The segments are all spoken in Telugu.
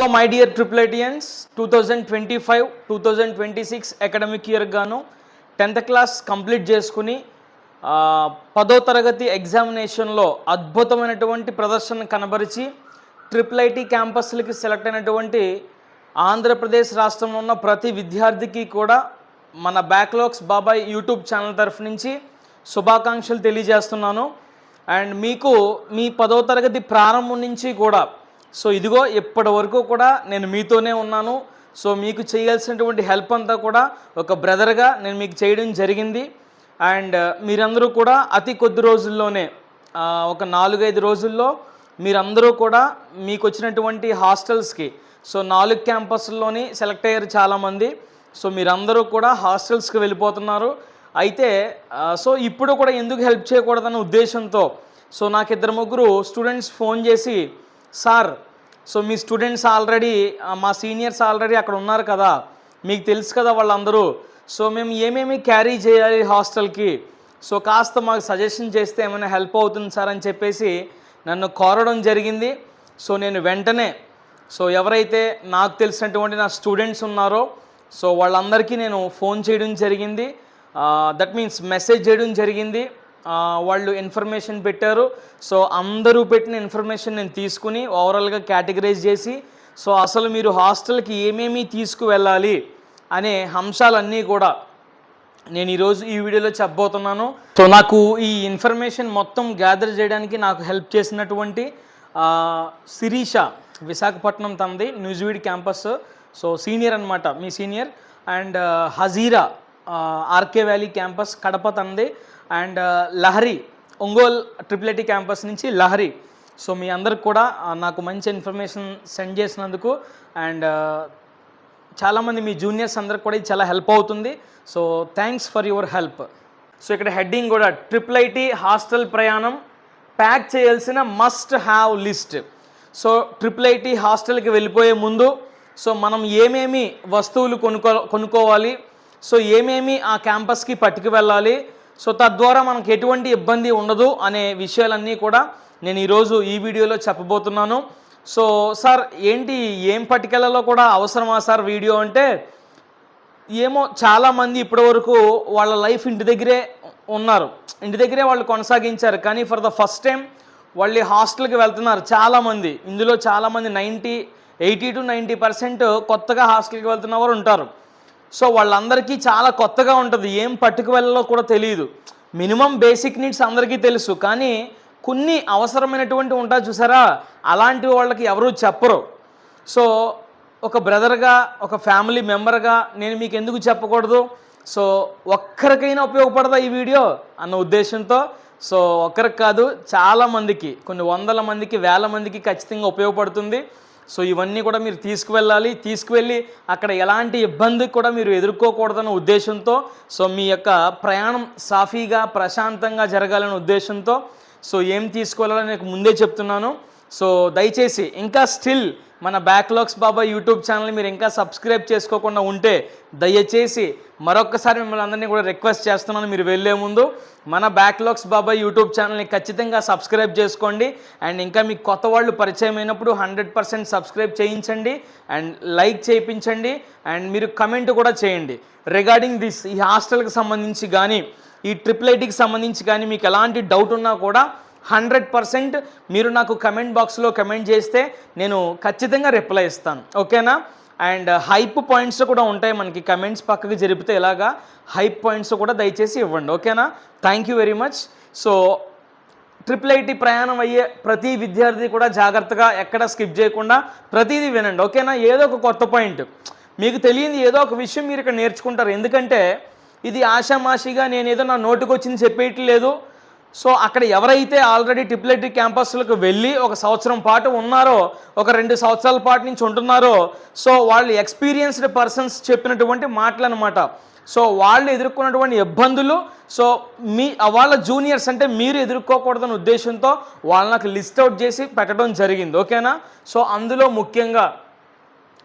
Hello my dear triple ITians, 2025-2026 academic year గాను 10th క్లాస్ కంప్లీట్ చేసుకుని 10వ తరగతి ఎగ్జామినేషన్లో అద్భుతమైనటువంటి ప్రదర్శన కనబరిచి ట్రిపుల్ ఐటీ క్యాంపస్లకి సెలెక్ట్ అయినటువంటి ఆంధ్రప్రదేశ్ రాష్ట్రంలో ఉన్న ప్రతి విద్యార్థికి కూడా మన బ్యాక్లాగ్స్ బాబాయ్ యూట్యూబ్ ఛానల్ తరఫు నుంచి శుభాకాంక్షలు తెలియజేస్తున్నాను. అండ్ మీకు మీ 10వ తరగతి ప్రారంభం నుంచి కూడా సో ఇదిగో ఇప్పటి వరకు కూడా నేను మీతోనే ఉన్నాను. సో మీకు చేయాల్సినటువంటి హెల్ప్ అంతా కూడా ఒక బ్రదర్గా నేను మీకు చేయడం జరిగింది. అండ్ మీరందరూ కూడా అతి కొద్ది రోజుల్లోనే ఒక 4-5 రోజుల్లో మీరందరూ కూడా మీకు వచ్చినటువంటి హాస్టల్స్కి సో 4 క్యాంపస్ల్లోని సెలెక్ట్ అయ్యారు చాలామంది. సో మీరందరూ కూడా హాస్టల్స్కి వెళ్ళిపోతున్నారు. అయితే సో ఇప్పుడు కూడా ఎందుకు హెల్ప్ చేయకూడదన్న ఉద్దేశంతో సో నాకు 2-3 స్టూడెంట్స్ ఫోన్ చేసి, సార్ సో మీ స్టూడెంట్స్ ఆల్రెడీ మా సీనియర్స్ ఆల్రెడీ అక్కడ ఉన్నారు కదా, మీకు తెలుసు కదా వాళ్ళందరూ, సో మేము ఏమేమి క్యారీ చేయాలి హాస్టల్కి, సో కాస్త మాకు సజెషన్ చేస్తే ఏమైనా హెల్ప్ అవుతుంది సార్ అని చెప్పేసి నన్ను కోరడం జరిగింది. సో నేను వెంటనే సో ఎవరైతే నాకు తెలిసినటువంటి నా స్టూడెంట్స్ ఉన్నారో సో వాళ్ళందరికీ నేను ఫోన్ చేయడం జరిగింది. దట్ మీన్స్ మెసేజ్ చేయడం జరిగింది. వాళ్ళు ఇన్ఫర్మేషన్ పెట్టారు. సో అందరూ పెట్టిన ఇన్ఫర్మేషన్ నేను తీసుకుని ఓవరాల్గా కేటగరైజ్ చేసి సో అసలు మీరు హాస్టల్కి ఏమేమి తీసుకువెళ్ళాలి అనే అంశాలన్నీ కూడా నేను ఈరోజు ఈ వీడియోలో చెప్పబోతున్నాను. సో నాకు ఈ ఇన్ఫర్మేషన్ మొత్తం గ్యాదర్ చేయడానికి నాకు హెల్ప్ చేసినటువంటి శిరీష, విశాఖపట్నం తనది, న్యూజివీడ్ క్యాంపస్, సో సీనియర్ అనమాట, మీ senior. And Hajira, RK valley campus, Kadapa తనది. And Lahari, Ongole triple IT campus నుంచి లహరి. సో మీ అందరికి కూడా నాకు మంచి ఇన్ఫర్మేషన్ సెండ్ చేసినందుకు అండ్ చాలామంది మీ జూనియర్స్ అందరికి కూడా ఇది చాలా హెల్ప్ అవుతుంది. So thanks for your help. So ఇక్కడ హెడ్డింగ్ కూడా ట్రిపుల్ ఐటీ హాస్టల్ ప్రయాణం ప్యాక్ చేయాల్సిన must have list. So triple IT హాస్టల్కి వెళ్ళిపోయే ముందు సో మనం ఏమేమి వస్తువులు కొనుక్కోవాలి, సో ఏమేమి ఆ క్యాంపస్కి పట్టుకు వెళ్ళాలి, సో తద్వారా మనకు ఎటువంటి ఇబ్బంది ఉండదు అనే విషయాలన్నీ కూడా నేను ఈరోజు ఈ వీడియోలో చెప్పబోతున్నాను. సో సార్ ఏంటి ఏం పట్టుకెళ్ళాలో కూడా అవసరమా సార్ వీడియో అంటే, ఏమో చాలామంది ఇప్పటివరకు వాళ్ళ లైఫ్ ఇంటి దగ్గరే ఉన్నారు, ఇంటి దగ్గరే వాళ్ళు కొనసాగించారు, కానీ ఫర్ ద ఫస్ట్ టైం వాళ్ళు హాస్టల్కి వెళ్తున్నారు చాలామంది. ఇందులో చాలామంది 80 to 90% కొత్తగా హాస్టల్కి వెళ్తున్న వారు ఉంటారు. సో వాళ్ళందరికీ చాలా కొత్తగా ఉంటుంది, ఏం పట్టుకు వెళ్ళాలో కూడా తెలియదు. మినిమం బేసిక్ నీడ్స్ అందరికీ తెలుసు, కానీ కొన్ని అవసరమైనటువంటి ఉంటాయి చూసారా, అలాంటి వాళ్ళకి ఎవరూ చెప్పరు. సో ఒక బ్రదర్గా, ఒక ఫ్యామిలీ మెంబర్గా నేను మీకు ఎందుకు చెప్పకూడదు, సో ఒక్కరికైనా ఉపయోగపడదా ఈ వీడియో అన్న ఉద్దేశంతో, సో ఒక్కరికి కాదు చాలామందికి, కొన్ని వందల మందికి, వేల మందికి ఖచ్చితంగా ఉపయోగపడుతుంది. సో ఇవన్నీ కూడా మీరు తీసుకువెళ్ళి అక్కడ ఎలాంటి ఇబ్బంది కూడా మీరు ఎదుర్కోకూడదన్న ఉద్దేశంతో, సో మీ యొక్క ప్రయాణం సాఫీగా ప్రశాంతంగా జరగాలనే ఉద్దేశంతో సో ఏం తీసుకోవాలని నేను ముందే చెప్తున్నాను. సో దయచేసి ఇంకా స్టిల్ మన బ్యాక్లాగ్స్ బాబా యూట్యూబ్ ఛానల్ని మీరు ఇంకా సబ్స్క్రైబ్ చేసుకోకుండా ఉంటే దయచేసి మరొకసారి మిమ్మల్ని అందరినీ కూడా రిక్వెస్ట్ చేస్తున్నాను, మీరు వెళ్ళే ముందు మన బ్యాక్లాగ్స్ బాబా యూట్యూబ్ ఛానల్ని ఖచ్చితంగా సబ్స్క్రైబ్ చేసుకోండి. అండ్ ఇంకా మీకు కొత్త వాళ్ళు పరిచయం అయినప్పుడు 100% సబ్స్క్రైబ్ చేయించండి అండ్ లైక్ చేయించండి అండ్ మీరు కమెంట్ కూడా చేయండి రిగార్డింగ్ దిస్. ఈ హాస్టల్కి సంబంధించి కానీ ఈ ట్రిపుల్ ఐటీకి సంబంధించి కానీ మీకు ఎలాంటి డౌట్ ఉన్నా కూడా 100% మీరు నాకు కమెంట్ బాక్స్లో కమెంట్ చేస్తే నేను ఖచ్చితంగా రిప్లై ఇస్తాను, ఓకేనా. అండ్ హైప్ పాయింట్స్ కూడా ఉంటాయి మనకి, కమెంట్స్ పక్కకి జరిపితే ఇలాగా హైప్ పాయింట్స్ కూడా దయచేసి ఇవ్వండి, ఓకేనా. Thank you very much. So triple IT ప్రయాణం అయ్యే ప్రతి విద్యార్థి కూడా జాగ్రత్తగా ఎక్కడ స్కిప్ చేయకుండా ప్రతిదీ వినండి, ఓకేనా. ఏదో ఒక కొత్త పాయింట్ మీకు తెలియదు, ఏదో ఒక విషయం మీరు ఇక్కడ నేర్చుకుంటారు. ఎందుకంటే ఇది ఆషామాషిగా నేను ఏదో నా నోటికి వచ్చింది చెప్పేయట్లేదు. సో అక్కడ ఎవరైతే ఆల్రెడీ ట్రిపుల్ ఐటీ క్యాంపస్లకు వెళ్ళి 1 సంవత్సరం పాటు ఉన్నారో, ఒక 2 సంవత్సరాల పాటు నుంచి ఉంటున్నారో, సో వాళ్ళు ఎక్స్పీరియన్స్డ్ పర్సన్స్ చెప్పినటువంటి మాటలు అనమాట. సో వాళ్ళు ఎదుర్కొన్నటువంటి ఇబ్బందులు సో వాళ్ళ జూనియర్స్ అంటే మీరు ఎదుర్కోకూడదన్న ఉద్దేశంతో వాళ్ళు నాకు లిస్ట్ అవుట్ చేసి పెట్టడం జరిగింది, ఓకేనా. సో అందులో ముఖ్యంగా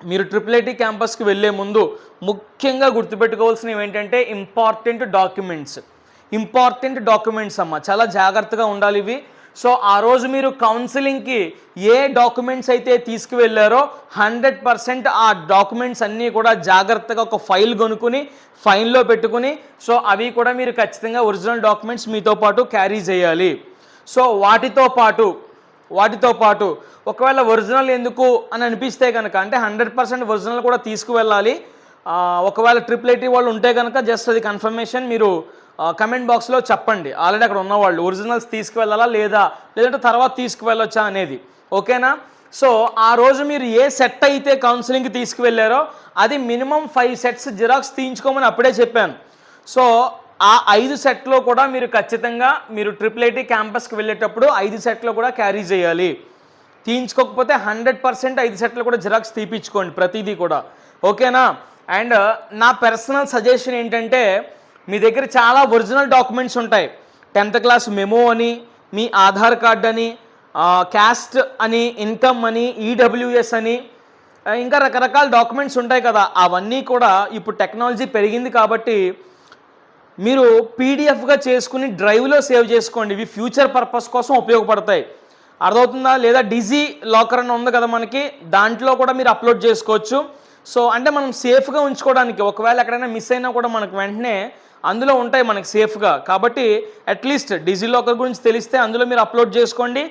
మీరు ట్రిపుల్ ఐటీ క్యాంపస్కి వెళ్ళే ముందు ముఖ్యంగా గుర్తుపెట్టుకోవాల్సినవి ఏంటంటే ఇంపార్టెంట్ డాక్యుమెంట్స్ అమ్మ, చాలా జాగ్రత్తగా ఉండాలి ఇవి. సో ఆ రోజు మీరు కౌన్సిలింగ్కి ఏ డాక్యుమెంట్స్ అయితే తీసుకువెళ్ళారో 100% ఆ డాక్యుమెంట్స్ అన్నీ కూడా జాగ్రత్తగా ఒక ఫైల్ కొనుక్కుని ఫైల్లో పెట్టుకుని సో అవి కూడా మీరు ఖచ్చితంగా ఒరిజినల్ డాక్యుమెంట్స్ మీతో పాటు క్యారీ చేయాలి. సో వాటితో పాటు ఒకవేళ ఒరిజినల్ ఎందుకు అని అనిపిస్తే కనుక అంటే 100% ఒరిజినల్ కూడా తీసుకువెళ్ళాలి. ఒకవేళ IIIT వాళ్ళు ఉంటే కనుక జస్ట్ అది కన్ఫర్మేషన్ మీరు కమెంట్ బాక్స్లో చెప్పండి. ఆల్రెడీ అక్కడ ఉన్నవాళ్ళు ఒరిజినల్స్ తీసుకువెళ్ళాలా లేదంటే తర్వాత తీసుకువెళ్ళొచ్చా అనేది. ఓకేనా? సో ఆ రోజు మీరు ఏ సెట్ అయితే కౌన్సిలింగ్కి తీసుకువెళ్ళారో అది మినిమం 5 సెట్స్ జిరాక్స్ తీయించుకోమని అప్పుడే చెప్పాను. సో ఆ 5 సెట్లో కూడా మీరు ఖచ్చితంగా మీరు IIIT క్యాంపస్కి వెళ్ళేటప్పుడు 5 సెట్లో కూడా క్యారీ చేయాలి. తీయించుకోకపోతే 100% 5 సెట్లు కూడా జిరాక్స్ తీపించుకోండి ప్రతిదీ కూడా. ఓకేనా? అండ్ నా పర్సనల్ సజెషన్ ఏంటంటే మీ దగ్గర చాలా ఒరిజినల్ డాక్యుమెంట్స్ ఉంటాయి. 10th క్లాస్ మెమో అని, మీ ఆధార్ కార్డ్ అని, క్యాస్ట్ అని, ఇన్కమ్ అని, ఈడబ్ల్యూఎస్ అని, ఇంకా రకరకాల డాక్యుమెంట్స్ ఉంటాయి కదా. అవన్నీ కూడా ఇప్పుడు టెక్నాలజీ పెరిగింది కాబట్టి మీరు పీడిఎఫ్గా చేసుకుని డ్రైవ్లో సేవ్ చేసుకోండి. ఇవి ఫ్యూచర్ పర్పస్ కోసం ఉపయోగపడతాయి. అర్థమవుతుందా? లేదా డిజీ లాకర్ అని ఉంది కదా మనకి, దాంట్లో కూడా మీరు అప్లోడ్ చేసుకోవచ్చు. సో అంటే మనం సేఫ్గా ఉంచుకోవడానికి ఒకవేళ ఎక్కడైనా మిస్ అయినా కూడా మనకు వెంటనే అందులో ఉంటాయి మనకి సేఫ్గా. కాబట్టి అట్లీస్ట్ డిజీ లాకర్ గురించి తెలిస్తే అందులో మీరు అప్లోడ్ చేసుకోండి.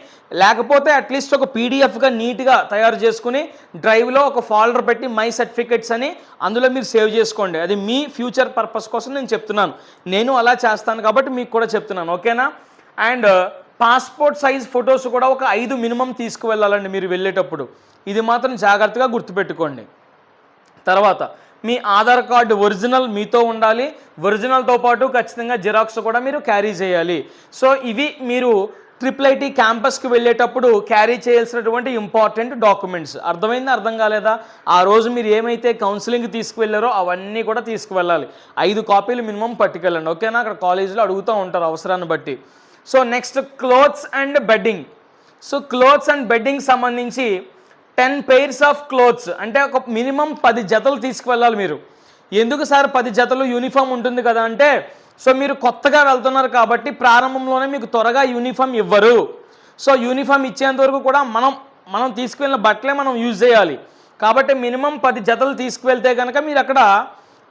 లేకపోతే అట్లీస్ట్ ఒక పీడిఎఫ్గా నీట్గా తయారు చేసుకుని డ్రైవ్లో ఒక ఫోల్డర్ పెట్టి మై సర్టిఫికెట్స్ అని అందులో మీరు సేవ్ చేసుకోండి. అది మీ ఫ్యూచర్ పర్పస్ కోసం నేను చెప్తున్నాను. నేను అలా చేస్తాను కాబట్టి మీకు కూడా చెప్తున్నాను. ఓకేనా? అండ్ పాస్పోర్ట్ సైజ్ ఫొటోస్ కూడా ఒక 5 మినిమం తీసుకువెళ్ళాలండి మీరు వెళ్ళేటప్పుడు. ఇది మాత్రం జాగ్రత్తగా గుర్తుపెట్టుకోండి. తర్వాత మీ ఆధార్ కార్డు ఒరిజినల్ మీతో ఉండాలి. ఒరిజినల్తో పాటు ఖచ్చితంగా జిరాక్స్ కూడా మీరు క్యారీ చేయాలి. సో ఇవి మీరు IIIT క్యాంపస్కి వెళ్ళేటప్పుడు క్యారీ చేయాల్సినటువంటి ఇంపార్టెంట్ డాక్యుమెంట్స్. అర్థమైందా? అర్థం కాలేదా? ఆ రోజు మీరు ఏమైతే కౌన్సిలింగ్ తీసుకువెళ్ళారో అవన్నీ కూడా తీసుకువెళ్ళాలి. 5 కాపీలు మినిమం పట్టుకెళ్ళండి. ఓకేనా? అక్కడ కాలేజీలో అడుగుతూ ఉంటారు అవసరాన్ని బట్టి. So next clothes and bedding. So clothes and bedding సంబంధించి 10 pairs ఆఫ్ క్లోత్స్ అంటే ఒక మినిమం 10 జతలు తీసుకువెళ్ళాలి మీరు. ఎందుకు సార్ 10 జతలు? యూనిఫామ్ ఉంటుంది కదా అంటే, సో మీరు కొత్తగా వెళ్తున్నారు కాబట్టి ప్రారంభంలోనే మీకు త్వరగా యూనిఫామ్ ఇవ్వరు. సో యూనిఫామ్ ఇచ్చేంత వరకు కూడా మనం తీసుకువెళ్ళిన బట్టలే మనం యూజ్ చేయాలి. కాబట్టి మినిమం 10 జతలు తీసుకువెళ్తే కనుక మీరు అక్కడ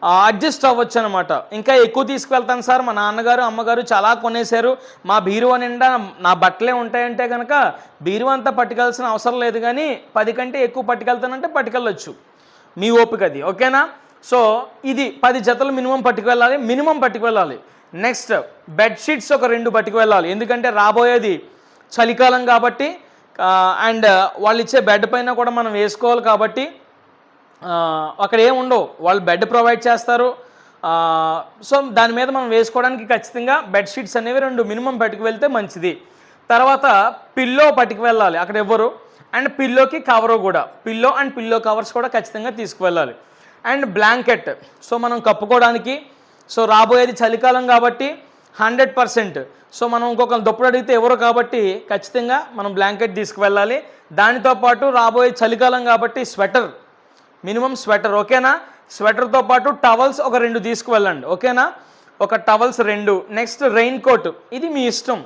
అడ్జస్ట్ అవ్వచ్చు అనమాట. ఇంకా ఎక్కువ తీసుకువెళ్తాను సార్, మా నాన్నగారు అమ్మగారు చాలా కొనేశారు, మా బీరువా నిండా నా బట్టలే ఉంటాయంటే కనుక బీరువా అంతా పట్టుకెళ్ళాల్సిన అవసరం లేదు. కానీ 10 కంటే ఎక్కువ పట్టుకెళ్తానంటే పట్టుకెళ్ళొచ్చు, మీ ఓపిక అది. ఓకేనా? సో ఇది 10 జతలు మినిమం పట్టుకువెళ్ళాలి. నెక్స్ట్ బెడ్షీట్స్ ఒక 2 పట్టుకువెళ్ళాలి. ఎందుకంటే రాబోయేది చలికాలం కాబట్టి అండ్ వాళ్ళు ఇచ్చే బెడ్ పైన కూడా మనం వేసుకోవాలి కాబట్టి అక్కడ ఏమి ఉండవు, వాళ్ళు బెడ్ ప్రొవైడ్ చేస్తారు. సో దాని మీద మనం వేసుకోవడానికి ఖచ్చితంగా బెడ్షీట్స్ అనేవి 2 మినిమం పట్టుకు వెళ్తే మంచిది. తర్వాత పిల్లో పట్టుకు వెళ్ళాలి, అక్కడ ఎవ్వరు. అండ్ పిల్లోకి కవరు కూడా, పిల్లో అండ్ పిల్లో కవర్స్ కూడా ఖచ్చితంగా తీసుకువెళ్ళాలి. అండ్ బ్లాంకెట్, సో మనం కప్పుకోవడానికి. సో రాబోయేది చలికాలం కాబట్టి 100%. సో మనం ఇంకొక దుప్పటి అడిగితే ఎవరు కాబట్టి ఖచ్చితంగా మనం బ్లాంకెట్ తీసుకువెళ్ళాలి. దానితో పాటు రాబోయే చలికాలం కాబట్టి స్వెటర్, మినిమం స్వెటర్. ఓకేనా? స్వెటర్తో పాటు టవల్స్ ఒక 2 తీసుకువెళ్ళండి. ఓకేనా? ఒక టవల్స్ 2. నెక్స్ట్ రెయిన్ కోట్, ఇది మీ ఇష్టం.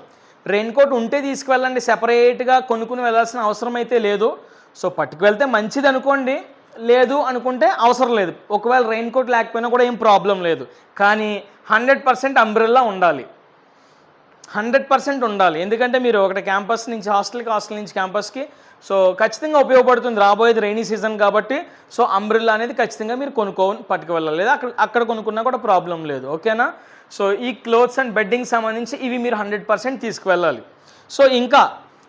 రెయిన్ కోట్ ఉంటే తీసుకువెళ్ళండి, సెపరేట్గా కొనుక్కుని వెళ్ళాల్సిన అవసరం అయితే లేదు. సో పట్టుకు వెళ్తే మంచిది అనుకోండి, లేదు అనుకుంటే అవసరం లేదు. ఒకవేళ రెయిన్ కోట్ లేకపోయినా కూడా ఏం ప్రాబ్లం లేదు. కానీ 100% అంబ్రెల్లా ఉండాలి, 100% ఉండాలి. ఎందుకంటే మీరు ఒకటి క్యాంపస్ నుంచి హాస్టల్కి, హాస్టల్ నుంచి క్యాంపస్కి, సో ఖచ్చితంగా ఉపయోగపడుతుంది. రాబోయేది రైనీ సీజన్ కాబట్టి సో అంబ్రెల్లా అనేది ఖచ్చితంగా మీరు పట్టుకు వెళ్ళాలి. లేదా అక్కడ కొనుక్కున్నా కూడా ప్రాబ్లం లేదు. ఓకేనా? సో ఈ క్లోత్స్ అండ్ బెడ్డింగ్ సంబంధించి ఇవి మీరు 100% తీసుకువెళ్ళాలి. సో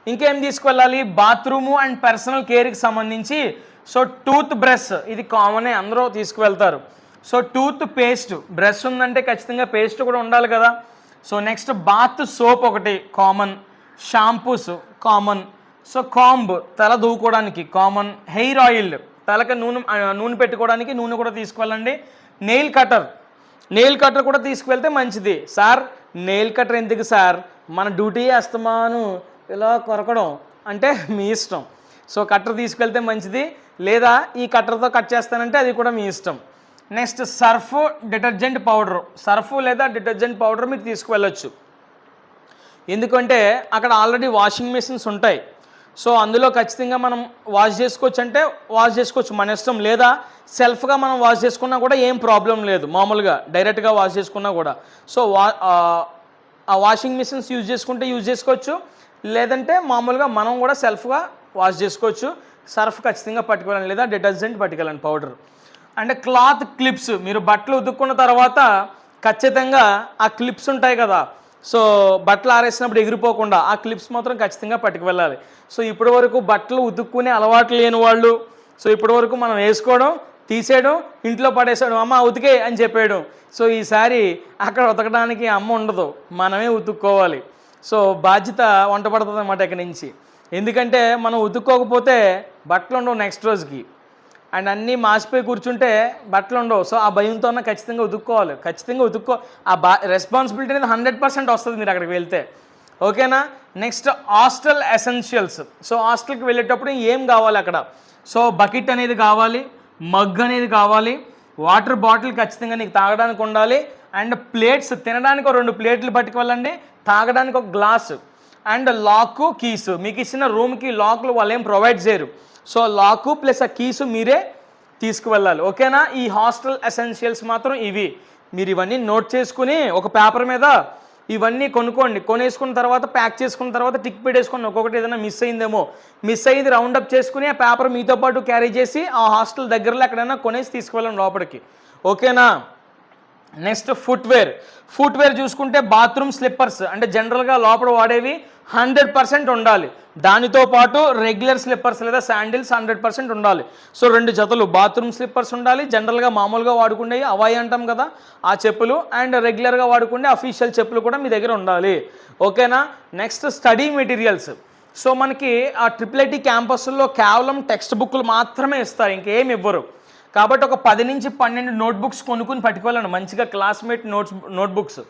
ఇంకేం తీసుకువెళ్ళాలి? బాత్రూము అండ్ పర్సనల్ కేర్కి సంబంధించి సో టూత్ బ్రష్, ఇది కామనే, అందరూ తీసుకువెళ్తారు. సో టూత్ పేస్ట్, బ్రష్ ఉందంటే ఖచ్చితంగా పేస్ట్ కూడా ఉండాలి కదా. సో నెక్స్ట్ బాత్ సోప్ ఒకటి common, shampoos common. So comb, తల దూకోవడానికి కామన్. హెయిర్ ఆయిల్, తలకి నూనె పెట్టుకోవడానికి నూనె కూడా తీసుకువెళ్ళండి. నెయిల్ కటర్ కూడా తీసుకువెళ్తే మంచిది. సార్ నెయిల్ కటర్ ఎందుకు సార్, మన డ్యూటీ చేస్తామాను ఇలా కొరకడం అంటే మీ ఇష్టం. సో కట్టర్ తీసుకెళ్తే మంచిది, లేదా ఈ కట్టర్తో కట్ చేస్తానంటే అది కూడా మీ ఇష్టం. Next Surf, detergent powder, Surf లేదా డిటర్జెంట్ పౌడర్ మీరు తీసుకువెళ్ళొచ్చు. ఎందుకంటే అక్కడ ఆల్రెడీ వాషింగ్ మెషిన్స్ ఉంటాయి. సో అందులో ఖచ్చితంగా మనం వాష్ చేసుకోవచ్చు అంటే వాష్ చేసుకోవచ్చు మన ఇష్టం, లేదా సెల్ఫ్గా మనం వాష్ చేసుకున్నా కూడా ఏం ప్రాబ్లం లేదు, మామూలుగా డైరెక్ట్గా వాష్ చేసుకున్నా కూడా. సో ఆ వాషింగ్ మిషన్స్ యూజ్ చేసుకుంటే యూజ్ చేసుకోవచ్చు, లేదంటే మామూలుగా మనం కూడా సెల్ఫ్గా వాష్ చేసుకోవచ్చు. సర్ఫ్ ఖచ్చితంగా పట్టుకోవాలని, లేదా డిటర్జెంట్ పట్టుకోవాలని పౌడర్. అంటే క్లాత్ క్లిప్స్, మీరు బట్టలు ఉతుక్కున్న తర్వాత ఖచ్చితంగా ఆ క్లిప్స్ ఉంటాయి కదా, సో బట్టలు ఆరేసినప్పుడు ఎగిరిపోకుండా ఆ క్లిప్స్ మాత్రం ఖచ్చితంగా పట్టుకు వెళ్ళాలి. సో ఇప్పటి వరకు బట్టలు ఉతుక్కునే అలవాటు లేని వాళ్ళు, సో ఇప్పటి వరకు మనం వేసుకోవడం, తీసేయడం, ఇంట్లో పడేసాడు, అమ్మ ఉతికే అని చెప్పేయడం. సో ఈసారి అక్కడ ఉతకడానికి అమ్మ ఉండదు, మనమే ఉతుక్కోవాలి. సో బాధ్యత వంట పడుతుంది అన్నమాట ఇక్కడి నుంచి. ఎందుకంటే మనం ఉతుక్కోకపోతే బట్టలు ఉండవు నెక్స్ట్ రోజుకి, అండ్ అన్నీ మాసిపోయి కూర్చుంటే బట్టలు ఉండవు. సో ఆ భయంతో ఖచ్చితంగా ఉతుక్కోవాలి, ఖచ్చితంగా ఆ రెస్పాన్సిబిలిటీ అనేది 100% వస్తుంది మీరు అక్కడికి వెళ్తే. ఓకేనా. Next hostel essentials. సో హాస్టల్కి వెళ్ళేటప్పుడు ఏం కావాలి అక్కడ? సో బకెట్ అనేది కావాలి, మగ్ అనేది కావాలి, వాటర్ బాటిల్ ఖచ్చితంగా నీకు తాగడానికి ఉండాలి, అండ్ ప్లేట్స్, తినడానికి 2 ప్లేట్లు పట్టుకువెళ్ళండి, తాగడానికి ఒక గ్లాసు, అండ్ లాకు కీసు. మీకు ఇచ్చిన రూమ్కి లాక్లు వాళ్ళు ఏం ప్రొవైడ్ చేయరు, సో లాకు ప్లస్ ఆ కీసు మీరే తీసుకువెళ్ళాలి. ఓకేనా. ఈ హాస్టల్ ఎసెన్షియల్స్ మాత్రం ఇవి. మీరు ఇవన్నీ నోట్ చేసుకుని ఒక పేపర్ మీద ఇవన్నీ కొనుక్కోండి. కొనేసుకున్న తర్వాత ప్యాక్ చేసుకున్న తర్వాత టిక్ పెట్టేసుకోండి. ఒక్కొక్కటి ఏదైనా మిస్ అయింది రౌండప్ చేసుకుని ఆ పేపర్ మీతో పాటు క్యారీ చేసి ఆ హాస్టల్ దగ్గరలో ఎక్కడైనా కొనేసి తీసుకువెళ్ళండి లోపలికి. ఓకేనా. నెక్స్ట్ ఫుట్వేర్ చూసుకుంటే బాత్రూమ్ స్లిప్పర్స్, అంటే జనరల్గా లోపల వాడేవి 100% ఉండాలి. దానితో పాటు రెగ్యులర్ స్లిప్పర్స్ లేదా శాండిల్స్ 100% ఉండాలి. సో 2 జతలు బాత్రూమ్ స్లిప్పర్స్ ఉండాలి, జనరల్గా మామూలుగా వాడుకునేవి అవాయి అంటాం కదా ఆ చెప్పులు, అండ్ రెగ్యులర్గా వాడుకునే అఫీషియల్ చెప్పులు కూడా మీ దగ్గర ఉండాలి. ఓకేనా. Next study materials. సో మనకి ఆ IIIT క్యాంపస్లో కేవలం టెక్స్ట్ బుక్లు మాత్రమే ఇస్తారు, ఇంకేం ఇవ్వరు. కాబట్టి ఒక 10 నుంచి 12 నోట్బుక్స్ కొనుక్కుని పట్టుకోవాలండి, మంచిగా క్లాస్మేట్ నోట్బుక్స్.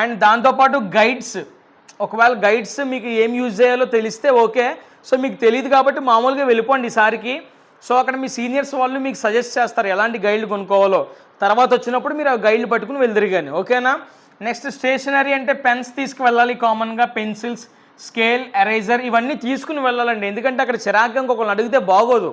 అండ్ దాంతోపాటు గైడ్స్, ఒకవేళ గైడ్స్ మీకు ఏం యూజ్ చేయాలో తెలిస్తే ఓకే. సో మీకు తెలియదు కాబట్టి మామూలుగా వెళ్ళిపోండి ఈసారికి. సో అక్కడ మీ సీనియర్స్ వాళ్ళు మీకు సజెస్ట్ చేస్తారు ఎలాంటి గైడ్లు కొనుక్కోవాలో. తర్వాత వచ్చినప్పుడు మీరు ఆ గైడ్లు పట్టుకుని వెళ్దిరిగాని. ఓకేనా. నెక్స్ట్ స్టేషనరీ అంటే పెన్స్ తీసుకువెళ్ళాలి, కామన్గా పెన్సిల్స్, స్కేల్, ఎరేజర్ ఇవన్నీ తీసుకుని వెళ్ళాలండి. ఎందుకంటే అక్కడ చిరాగ్గా ఇంకొకరిని అడిగితే బాగోదు.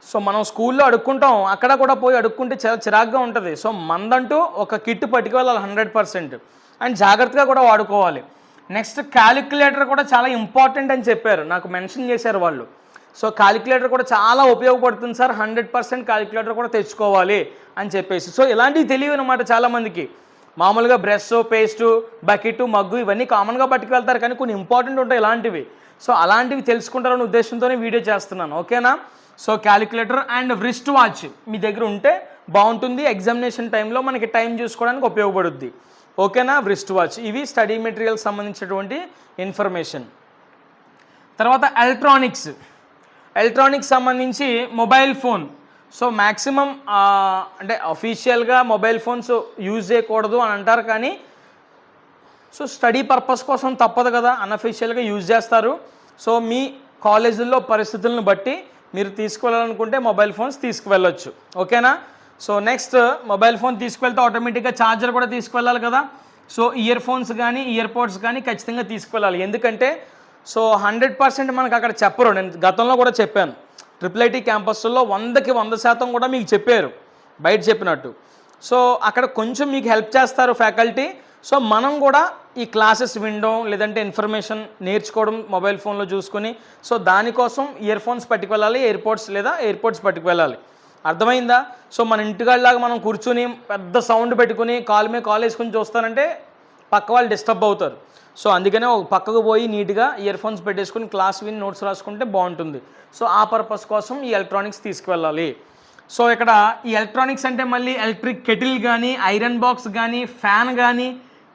సో మనం స్కూల్లో అడుక్కుంటాం, అక్కడ కూడా పోయి అడుక్కుంటే చాలా చిరాగ్గా ఉంటుంది. సో మందంటూ ఒక కిట్ పట్టుకువెళ్ళాలి 100%, అండ్ జాగ్రత్తగా కూడా వాడుకోవాలి. నెక్స్ట్ క్యాలిక్యులేటర్ కూడా చాలా ఇంపార్టెంట్ అని చెప్పారు, నాకు మెన్షన్ చేశారు వాళ్ళు. సో క్యాలిక్యులేటర్ కూడా చాలా ఉపయోగపడుతుంది సార్, 100% క్యాలిక్యులేటర్ కూడా తెచ్చుకోవాలి అని చెప్పేసి. సో ఇలాంటివి తెలియదు అనమాట చాలామందికి. మామూలుగా బ్రష్, పేస్టు, బకెట్, మగ్గు ఇవన్నీ కామన్గా పట్టుకువెళ్తారు, కానీ కొన్ని ఇంపార్టెంట్ ఉంటాయి ఇలాంటివి. సో అలాంటివి తెలుసుకుంటారనే ఉద్దేశంతోనే వీడియో చేస్తున్నాను. ఓకేనా. So calculator and wrist watch మీ దగ్గర ఉంటే బాగుంటుంది, ఎగ్జామినేషన్ టైంలో మనకి టైం చూసుకోవడానికి ఉపయోగపడుద్ది. ఓకేనా. Wrist watch. ఇవి స్టడీ మెటీరియల్ సంబంధించినటువంటి ఇన్ఫర్మేషన్. తర్వాత ఎలక్ట్రానిక్స్ సంబంధించి మొబైల్ ఫోన్. సో మ్యాక్సిమం అంటే అఫీషియల్గా మొబైల్ ఫోన్స్ యూజ్ చేయకూడదు అని అంటారు, కానీ సో స్టడీ పర్పస్ కోసం తప్పదు కదా, అన్అఫీషియల్గా యూజ్ చేస్తారు. సో మీ కాలేజీల్లో పరిస్థితులను బట్టి మీరు తీసుకువెళ్ళాలనుకుంటే మొబైల్ ఫోన్స్ తీసుకువెళ్ళొచ్చు. ఓకేనా. సో నెక్స్ట్ మొబైల్ ఫోన్ తీసుకువెళ్తే ఆటోమేటిక్గా ఛార్జర్ కూడా తీసుకువెళ్ళాలి కదా. సో ఇయర్ ఫోన్స్ కానీ ఇయర్ పోడ్స్ కానీ ఖచ్చితంగా తీసుకువెళ్ళాలి. ఎందుకంటే సో 100% మనకు అక్కడ చెప్పరు. నేను గతంలో కూడా చెప్పాను, IIIT క్యాంపస్లో 100కి 100% కూడా మీకు చెప్పారు బయట చెప్పినట్టు. సో అక్కడ కొంచెం మీకు హెల్ప్ చేస్తారు ఫ్యాకల్టీ. సో మనం కూడా ఈ క్లాసెస్ వినడం, లేదంటే ఇన్ఫర్మేషన్ నేర్చుకోవడం మొబైల్ ఫోన్లో చూసుకొని, సో దానికోసం ఇయర్ ఫోన్స్ పట్టుకువెళ్ళాలి, ఎయిర్ పోడ్స్ పట్టుకువెళ్ళాలి. అర్థమైందా. సో మన ఇంటికాళ్ళలాగా మనం కూర్చుని పెద్ద సౌండ్ పెట్టుకుని కాలు మీద కాలు వేసుకుని చూస్తానంటే పక్క వాళ్ళు డిస్టర్బ్ అవుతారు. సో అందుకనే ఒక పక్కకు పోయి నీట్గా ఇయర్ ఫోన్స్ పెట్టేసుకుని క్లాస్ విని నోట్స్ రాసుకుంటే బాగుంటుంది. సో ఆ పర్పస్ కోసం ఈ ఎలక్ట్రానిక్స్ తీసుకువెళ్ళాలి. సో ఇక్కడ ఈ ఎలక్ట్రానిక్స్ అంటే మళ్ళీ ఎలక్ట్రిక్ కెటిల్ కానీ, ఐరన్ బాక్స్ కానీ, ఫ్యాన్ కానీ,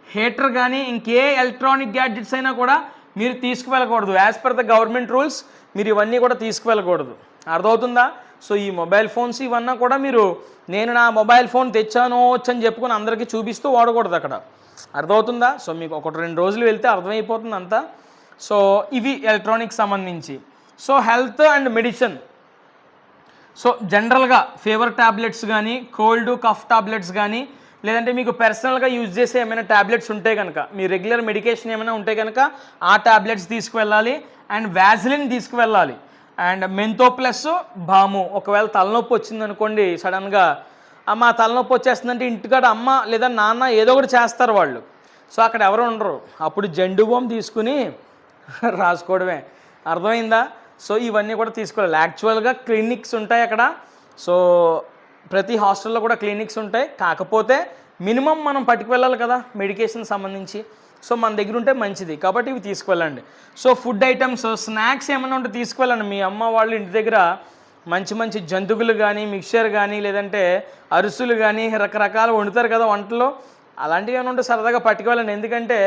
హీటర్ కానీ, ఇంకే ఎలక్ట్రానిక్ గ్యాడ్జెట్స్ అయినా కూడా మీరు తీసుకువెళ్ళకూడదు. As per the government rules మీరు ఇవన్నీ కూడా తీసుకువెళ్ళకూడదు. అర్థమవుతుందా. సో ఈ మొబైల్ ఫోన్స్ ఇవన్నా కూడా మీరు నేను నా మొబైల్ ఫోన్ తెచ్చాను అని చెప్పుకొని అందరికీ చూపిస్తూ వాడకూడదు అక్కడ. అర్థమవుతుందా. సో మీకు 1-2 రోజులు వెళ్తే అర్థమైపోతుంది అంతా. సో ఇవి ఎలక్ట్రానిక్స్ సంబంధించి. So health and medicine. So జనరల్గా ఫీవర్ ట్యాబ్లెట్స్ కానీ, కోల్డ్ కఫ్ ట్యాబ్లెట్స్ కానీ, లేదంటే మీకు పర్సనల్గా యూజ్ చేసే ఏమైనా ట్యాబ్లెట్స్ ఉంటే కనుక, మీ రెగ్యులర్ మెడికేషన్ ఏమైనా ఉంటే కనుక ఆ ట్యాబ్లెట్స్ తీసుకువెళ్ళాలి. అండ్ వ్యాజిలిన్ తీసుకువెళ్ళాలి. And Mentho plus balm. ఒకవేళ తలనొప్పి వచ్చిందనుకోండి సడన్గా, అమ్మ తలనొప్పి వచ్చేస్తుందంటే ఇంటికాడ అమ్మ లేదా నాన్న ఏదో ఒకటి చేస్తారు వాళ్ళు. సో అక్కడ ఎవరు ఉండరు, అప్పుడు జండు బామ్ తీసుకుని రాసుకోవడమే. అర్థమైందా? సో ఇవన్నీ కూడా తీసుకోవాలి. యాక్చువల్గా క్లినిక్స్ ఉంటాయి అక్కడ. సో ప్రతి హాస్టల్లో కూడా క్లినిక్స్ ఉంటాయి. కాకపోతే మినిమం మనం పట్టుకువెళ్ళాలి కదా మెడికేషన్ సంబంధించి. సో మన దగ్గర ఉంటే మంచిది కాబట్టి ఇవి తీసుకువెళ్ళండి. సో ఫుడ్ ఐటమ్స్, స్నాక్స్ ఏమైనా ఉంటే తీసుకువెళ్ళండి. మీ అమ్మ వాళ్ళు ఇంటి దగ్గర మంచి మంచి జంతువులు కానీ, మిక్చర్ కానీ, లేదంటే అరుసులు కానీ రకరకాలు వండుతారు కదా వంటలో. అలాంటివి ఏమైనా ఉంటే సరదాగా పట్టుకువెళ్ళండి. ఎందుకంటే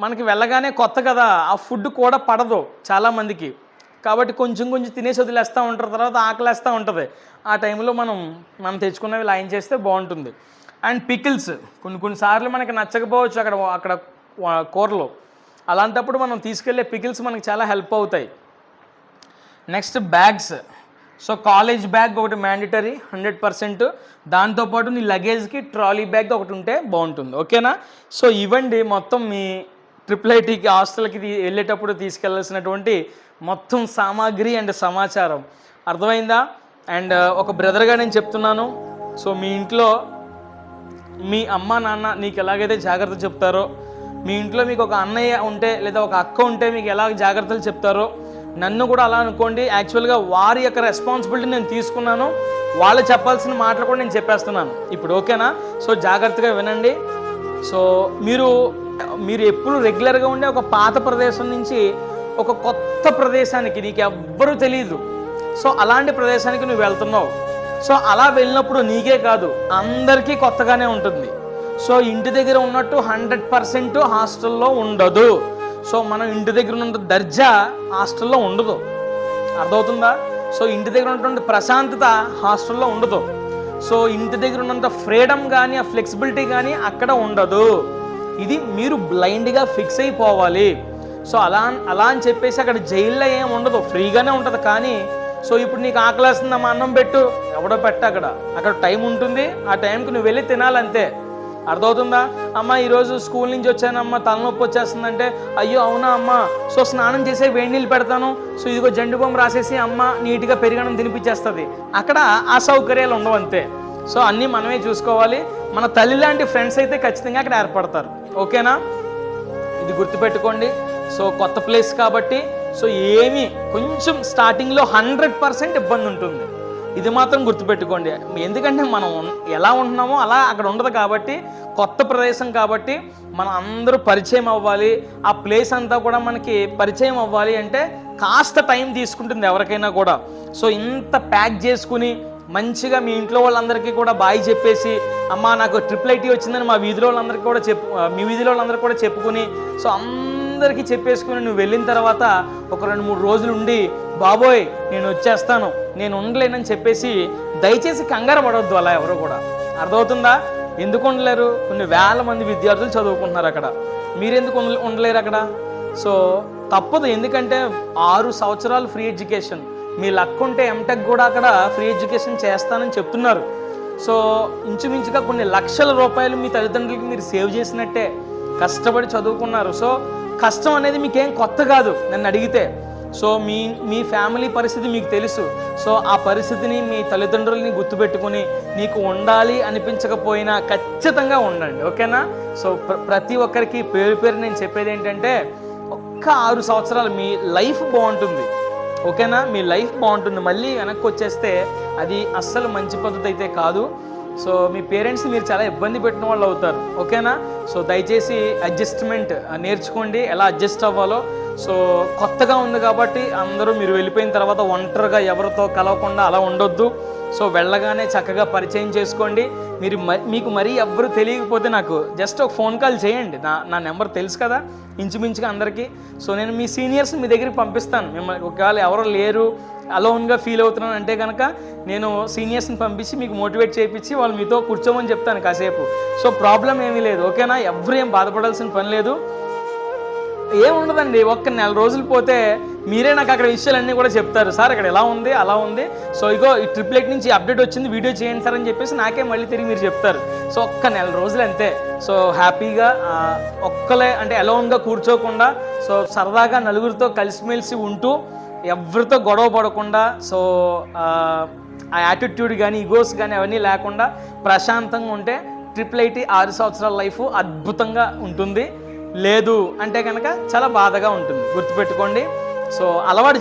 మనకి వెళ్ళగానే కొత్త కదా, ఆ ఫుడ్ కూడా పడదు చాలామందికి. కాబట్టి కొంచెం కొంచెం తినేసి వదిలేస్తూ ఉంటారు, తర్వాత ఆకలేస్తూ ఉంటుంది. ఆ టైంలో మనం తెచ్చుకున్నవి లాయిన్ చేస్తే బాగుంటుంది. అండ్ పికిల్స్ కొన్నిసార్లు మనకి నచ్చకపోవచ్చు అక్కడ కూరలో. అలాంటప్పుడు మనం తీసుకెళ్లే పికిల్స్ మనకి చాలా హెల్ప్ అవుతాయి. Next bags. So college bag ఒకటి మ్యాండేటరీ 100%. దాంతోపాటు నీ లగేజ్కి ట్రాలీ బ్యాగ్ ఒకటి ఉంటే బాగుంటుంది. ఓకేనా? సో ఇవ్వండి మొత్తం మీ IIITకి హాస్టల్కి వెళ్ళేటప్పుడు తీసుకెళ్లాల్సినటువంటి మొత్తం సామాగ్రి అండ్ సమాచారం. అర్థమైందా? అండ్ ఒక బ్రదర్గా నేను చెప్తున్నాను. సో మీ ఇంట్లో మీ అమ్మ నాన్న నీకు ఎలాగైతే జాగ్రత్త చెప్తారో, మీ ఇంట్లో మీకు ఒక అన్నయ్య ఉంటే లేదా ఒక అక్క ఉంటే మీకు ఎలా జాగ్రత్తలు చెప్తారో, నన్ను కూడా అలా అనుకోండి. యాక్చువల్గా వారి యొక్క రెస్పాన్సిబిలిటీ నేను తీసుకున్నాను. వాళ్ళు చెప్పాల్సిన మాటలు కూడా నేను చెప్పేస్తున్నాను ఇప్పుడు. ఓకేనా? సో జాగ్రత్తగా వినండి. సో మీరు ఎప్పుడు రెగ్యులర్గా ఉండే ఒక పాత ప్రదేశం నుంచి ఒక కొత్త ప్రదేశానికి నీకు ఎవ్వరూ తెలియదు. సో అలాంటి ప్రదేశానికి నువ్వు వెళ్తున్నావు. సో అలా వెళ్ళినప్పుడు నీకే కాదు అందరికీ కొత్తగానే ఉంటుంది. సో ఇంటి దగ్గర ఉన్నట్టు 100% హాస్టల్లో ఉండదు. సో మనం ఇంటి దగ్గర ఉన్న దర్జా హాస్టల్లో ఉండదు. అర్థమవుతుందా? సో ఇంటి దగ్గర ఉన్నటువంటి ప్రశాంతత హాస్టల్లో ఉండదు. సో ఇంటి దగ్గర ఉన్నంత ఫ్రీడమ్ కానీ, ఆ ఫ్లెక్సిబిలిటీ కానీ అక్కడ ఉండదు. ఇది మీరు బ్లైండ్గా ఫిక్స్ అయిపోవాలి. సో అలా అని చెప్పేసి అక్కడ జైల్లో ఏం ఉండదు, ఫ్రీగానే ఉంటుంది. కానీ సో ఇప్పుడు నీకు ఆకలేస్తుందమ్మా అన్నం పెట్టు, ఎవడో పెట్ట. అక్కడ టైం ఉంటుంది, ఆ టైంకి నువ్వు వెళ్ళి తినాలంతే. అర్థమవుతుందా? అమ్మ ఈరోజు స్కూల్ నుంచి వచ్చానమ్మా తలనొప్పి వచ్చేస్తుందంటే, అయ్యో అవునా అమ్మ, సో స్నానం చేసే వేడి నీళ్ళు పెడతాను, సో ఇదిగో జండు బొమ్మ రాసేసి అమ్మ నీట్గా పెరిగడం తినిపించేస్తుంది. అక్కడ ఆ సౌకర్యాలు ఉండవు అంతే. సో అన్నీ మనమే చూసుకోవాలి. మన తల్లి లాంటి ఫ్రెండ్స్ అయితే ఖచ్చితంగా అక్కడ ఏర్పడతారు. ఓకేనా? ఇది గుర్తుపెట్టుకోండి. సో కొత్త ప్లేస్ కాబట్టి సో కొంచెం స్టార్టింగ్లో 100% ఇబ్బంది ఉంటుంది. ఇది మాత్రం గుర్తుపెట్టుకోండి. ఎందుకంటే మనం ఎలా ఉంటున్నామో అలా అక్కడ ఉండదు కాబట్టి, కొత్త ప్రదేశం కాబట్టి మనం అందరూ పరిచయం అవ్వాలి. ఆ ప్లేస్ అంతా కూడా మనకి పరిచయం అవ్వాలి అంటే కాస్త టైం తీసుకుంటుంది ఎవరికైనా కూడా. సో ఇంత ప్యాక్ చేసుకుని మంచిగా మీ ఇంట్లో వాళ్ళందరికీ కూడా బాయ్ చెప్పేసి, అమ్మ నాకు IIIT వచ్చిందని మీ వీధిలో వాళ్ళందరికీ కూడా చెప్పుకుని, సో అందరికీ చెప్పేసుకుని నువ్వు వెళ్ళిన తర్వాత ఒక 2-3 రోజులు ఉండి, బాబోయ్ నేను వచ్చేస్తాను, నేను ఉండలేనని చెప్పేసి దయచేసి కంగారు పడవద్దు అలా ఎవరు కూడా. అర్థమవుతుందా? ఎందుకు ఉండలేరు? కొన్ని వేల మంది విద్యార్థులు చదువుకుంటున్నారు అక్కడ, మీరెందుకు ఉండలేరు అక్కడ? సో తప్పదు. ఎందుకంటే 6 సంవత్సరాలు ఫ్రీ ఎడ్యుకేషన్. మీ లక్ ఉంటే ఎంటెక్ కూడా అక్కడ ఫ్రీ ఎడ్యుకేషన్ చేస్తానని చెప్తున్నారు. సో ఇంచుమించుగా కొన్ని లక్షల రూపాయలు మీ తల్లిదండ్రులకి మీరు సేవ్ చేసినట్టే. కష్టపడి చదువుకున్నారు. సో కష్టం అనేది మీకేం కొత్త కాదు నన్ను అడిగితే. సో మీ ఫ్యామిలీ పరిస్థితి మీకు తెలుసు. సో ఆ పరిస్థితిని మీ తల్లిదండ్రులని గుర్తుపెట్టుకుని నీకు ఉండాలి అనిపించకపోయినా ఖచ్చితంగా ఉండండి. ఓకేనా? సో ప్రతి ఒక్కరికి పేరు నేను చెప్పేది ఏంటంటే, ఒక్క 6 సంవత్సరాలు మీ లైఫ్ బాగుంటుంది. ఓకేనా? మీ లైఫ్ బాగుంటుంది. మళ్ళీ వెనక్కి వచ్చేస్తే అది అస్సలు మంచి పద్ధతి అయితే కాదు. సో మీ పేరెంట్స్ని మీరు చాలా ఇబ్బంది పెట్టిన వాళ్ళు అవుతారు. ఓకేనా? సో దయచేసి అడ్జస్ట్మెంట్ నేర్చుకోండి, ఎలా అడ్జస్ట్ అవ్వాలో. సో కొత్తగా ఉంది కాబట్టి అందరూ మీరు వెళ్ళిపోయిన తర్వాత ఒంటరిగా ఎవరితో కలవకుండా అలా ఉండొద్దు. సో వెళ్ళగానే చక్కగా పరిచయం చేసుకోండి. మీకు మరీ ఎవ్వరు తెలియకపోతే నాకు జస్ట్ ఒక ఫోన్ కాల్ చేయండి. నా నెంబర్ తెలుసు కదా ఇంచుమించుగా అందరికీ. సో నేను మీ సీనియర్స్ మీ దగ్గరికి పంపిస్తాను. మిమ్మల్ని ఒకవేళ ఎవరో లేరు, అలోన్గా ఫీల్ అవుతున్నాను అంటే కనుక నేను సీనియర్స్ని పంపించి మీకు మోటివేట్ చేయించి వాళ్ళు మీతో కూర్చోమని చెప్తాను కాసేపు. సో ప్రాబ్లం ఏమీ లేదు. ఓకేనా? ఎవరు ఏం బాధపడాల్సిన పని లేదు. ఏముండదండి. ఒక్క 4 రోజులు పోతే మీరే నాకు అక్కడ విషయాలన్నీ కూడా చెప్తారు, సార్ ఇక్కడ ఎలా ఉంది అలా ఉంది, సో ఇగో ఈ ట్రిప్లెట్ నుంచి అప్డేట్ వచ్చింది వీడియో చేయండి సార్ అని చెప్పేసి నాకే మళ్ళీ తిరిగి మీరు చెప్తారు. సో ఒక్క నెల రోజులు అంతే. సో హ్యాపీగా ఒక్కలే అంటే అలోన్గా కూర్చోకుండా సో సరదాగా నలుగురితో కలిసిమెలిసి ఉంటూ ఎవరితో గొడవ పడకుండా సో ఆ యాటిట్యూడ్ కానీ ఈగోస్ కానీ అవన్నీ లేకుండా ప్రశాంతంగా ఉంటే ట్రిపుల్ 6 సంవత్సరాల లైఫ్ అద్భుతంగా ఉంటుంది. లేదు అంటే కనుక చాలా బాధగా ఉంటుంది. గుర్తుపెట్టుకోండి. సో అలవాటు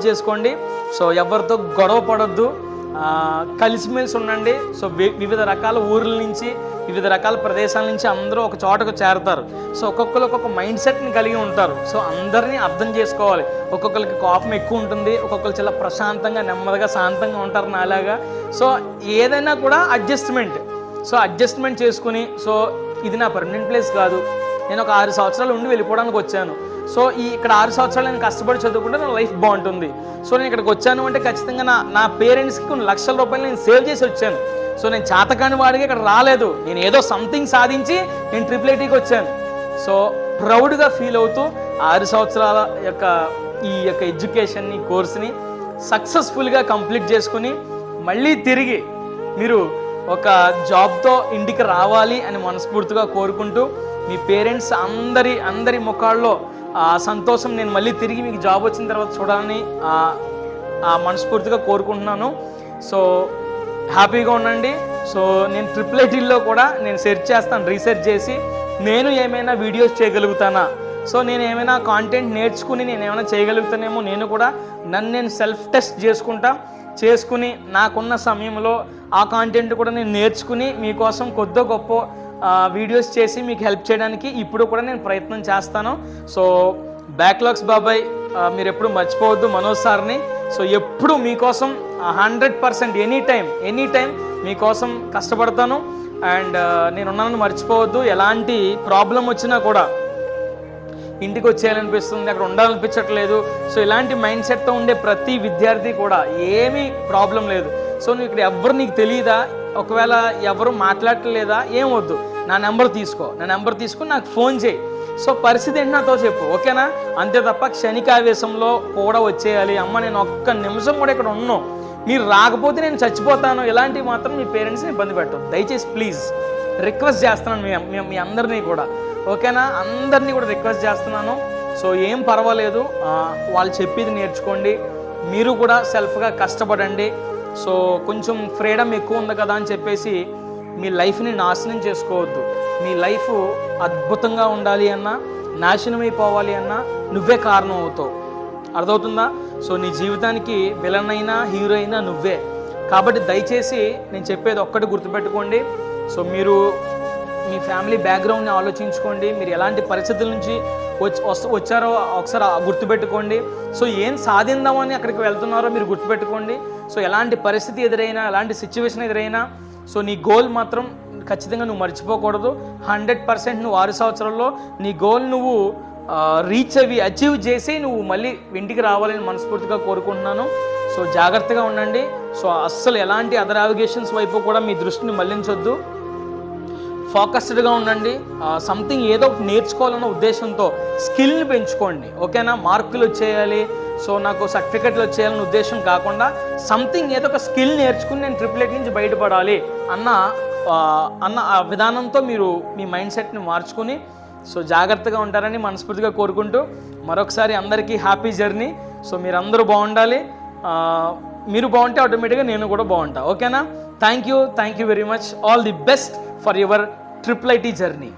చేసుకోండి. సో ఎవరితో గొడవ పడొద్దు, కలిసిమెలిసి ఉండండి. సో వివిధ రకాల ఊర్ల నుంచి వివిధ రకాల ప్రదేశాల నుంచి అందరూ ఒక చోటకు చేరతారు. సో ఒక్కొక్కరు ఒక్కొక్క మైండ్ సెట్ని కలిగి ఉంటారు. సో అందరినీ అర్థం చేసుకోవాలి. ఒక్కొక్కరికి కోపం ఎక్కువ ఉంటుంది, ఒక్కొక్కరు చాలా ప్రశాంతంగా నెమ్మదిగా శాంతంగా ఉంటారు నాలాగా. సో ఏదైనా కూడా అడ్జస్ట్మెంట్ చేసుకుని సో ఇది నా పర్మనెంట్ ప్లేస్ కాదు, నేను ఒక 6 సంవత్సరాలు ఉండి వెళ్ళిపోవడానికి వచ్చాను. సో ఇక్కడ 6 సంవత్సరాలు నేను కష్టపడి చదువుకుంటే నా లైఫ్ బాగుంటుంది. సో నేను ఇక్కడికి వచ్చాను అంటే ఖచ్చితంగా నా పేరెంట్స్కి కొన్ని లక్షల రూపాయలు నేను సేవ్ చేసి వచ్చాను. సో నేను చేతకాని వాడికి ఇక్కడ రాలేదు, నేను ఏదో సంథింగ్ సాధించి నేను ట్రిపుల్ 8కి వచ్చాను. సో ప్రౌడ్గా ఫీల్ అవుతూ 6 సంవత్సరాల ఈ యొక్క ఎడ్యుకేషన్ని కోర్స్ని సక్సెస్ఫుల్గా కంప్లీట్ చేసుకుని మళ్ళీ తిరిగి మీరు ఒక జాబ్తో ఇంటికి రావాలి అని మనస్ఫూర్తిగా కోరుకుంటూ మీ పేరెంట్స్ అందరి ముఖాల్లో సంతోషం నేను మళ్ళీ తిరిగి మీకు జాబ్ వచ్చిన తర్వాత చూడాలని మనస్ఫూర్తిగా కోరుకుంటున్నాను. సో హ్యాపీగా ఉండండి. సో నేను ట్రిపుల్ 8లో కూడా నేను రీసెర్చ్ చేసి నేను ఏమైనా వీడియోస్ చేయగలుగుతానా, సో నేను ఏమైనా కాంటెంట్ నేర్చుకుని నేను ఏమైనా చేయగలుగుతానేమో, నేను కూడా నేను సెల్ఫ్ టెస్ట్ చేసుకుని నాకున్న సమయంలో ఆ కాంటెంట్ కూడా నేను నేర్చుకుని మీకోసం కొద్దో గొప్ప వీడియోస్ చేసి మీకు హెల్ప్ చేయడానికి ఇప్పుడు కూడా నేను ప్రయత్నం చేస్తాను. సో బ్యాక్లాగ్స్ బాబాయ్ మీరు ఎప్పుడు మర్చిపోవద్దు మనోజ్ సార్ని. సో ఎప్పుడు మీకోసం 100% ఎనీ టైం మీకోసం కష్టపడతాను. అండ్ నేనున్నానని మర్చిపోవద్దు. ఎలాంటి ప్రాబ్లం వచ్చినా కూడా ఇంటికి వచ్చేయాలనిపిస్తుంది, అక్కడ ఉండాలనిపించట్లేదు. సో ఇలాంటి మైండ్ సెట్తో ఉండే ప్రతి విద్యార్థి కూడా ఏమీ ప్రాబ్లం లేదు. సో నువ్వు ఇక్కడ నీకు తెలియదా, ఒకవేళ ఎవరు మాట్లాడలేదా, ఏం వద్దు, నా నెంబర్ తీసుకొని నాకు ఫోన్ చేయి. సో పరిస్థితి ఏంటి నాతో చెప్పు, ఓకేనా? అంతే తప్ప క్షణికావేశంలో కూడా వచ్చేయాలి, అమ్మ నేను ఒక్క నిమిషం కూడా ఇక్కడ ఉన్నాను, మీరు రాకపోతే నేను చచ్చిపోతాను, ఇలాంటివి మాత్రం మీ పేరెంట్స్ని ఇబ్బంది పెట్టదు. దయచేసి ప్లీజ్ రిక్వెస్ట్ చేస్తున్నాను మీ అందరినీ కూడా, ఓకేనా? అందరినీ కూడా రిక్వెస్ట్ చేస్తున్నాను. సో ఏం పర్వాలేదు, వాళ్ళు చెప్పేది నేర్చుకోండి, మీరు కూడా సెల్ఫ్గా కష్టపడండి. సో కొంచెం ఫ్రీడమ్ ఎక్కువ ఉంది కదా అని చెప్పేసి మీ లైఫ్ని నాశనం చేసుకోవద్దు. మీ లైఫ్ అద్భుతంగా ఉండాలి అన్నా, నాశనం అయిపోవాలి అన్నా నువ్వే కారణం అవుతావు. అర్థమవుతుందా? సో నీ జీవితానికి విలన్ అయినా హీరో అయినా నువ్వే. కాబట్టి దయచేసి నేను చెప్పేది ఒక్కటి గుర్తుపెట్టుకోండి. సో మీరు మీ ఫ్యామిలీ బ్యాక్గ్రౌండ్ని ఆలోచించుకోండి, మీరు ఎలాంటి పరిస్థితుల నుంచి వచ్చారో ఒకసారి గుర్తుపెట్టుకోండి. సో ఏం సాధిందామని అక్కడికి వెళ్తున్నారో మీరు గుర్తుపెట్టుకోండి. సో ఎలాంటి పరిస్థితి ఎదురైనా, ఎలాంటి సిచ్యువేషన్ ఎదురైనా, సో నీ గోల్ మాత్రం ఖచ్చితంగా నువ్వు మర్చిపోకూడదు. 100% నువ్వు 6 సంవత్సరాల్లో నీ గోల్ నువ్వు అచీవ్ చేసి నువ్వు మళ్ళీ ఇంటికి రావాలని మనస్ఫూర్తిగా కోరుకుంటున్నాను. సో జాగ్రత్తగా ఉండండి. సో అస్సలు ఎలాంటి అదర్ నావిగేషన్స్ వైపు కూడా మీ దృష్టిని మళ్లించొద్దు. ఫోకస్డ్గా ఉండండి. సంథింగ్ ఏదో ఒకటి నేర్చుకోవాలన్న ఉద్దేశంతో స్కిల్ని పెంచుకోండి, ఓకేనా? మార్కులు వచ్చేయాలి, సో నాకు సర్టిఫికెట్లు వచ్చేయాలన్న ఉద్దేశం కాకుండా సంథింగ్ ఏదో ఒక స్కిల్ నేర్చుకుని నేను ట్రిపుల్ 8 నుంచి బయటపడాలి అన్న విధానంతో మీరు మీ మైండ్ సెట్ని మార్చుకుని సో జాగ్రత్తగా ఉంటారని మనస్ఫూర్తిగా కోరుకుంటూ మరొకసారి అందరికీ హ్యాపీ జర్నీ. సో మీరందరూ బాగుండాలి, మీరు బాగుంటే ఆటోమేటిక్గా నేను కూడా బాగుంటా, ఓకేనా? Thank you very much. All the best for your triple 8 journey.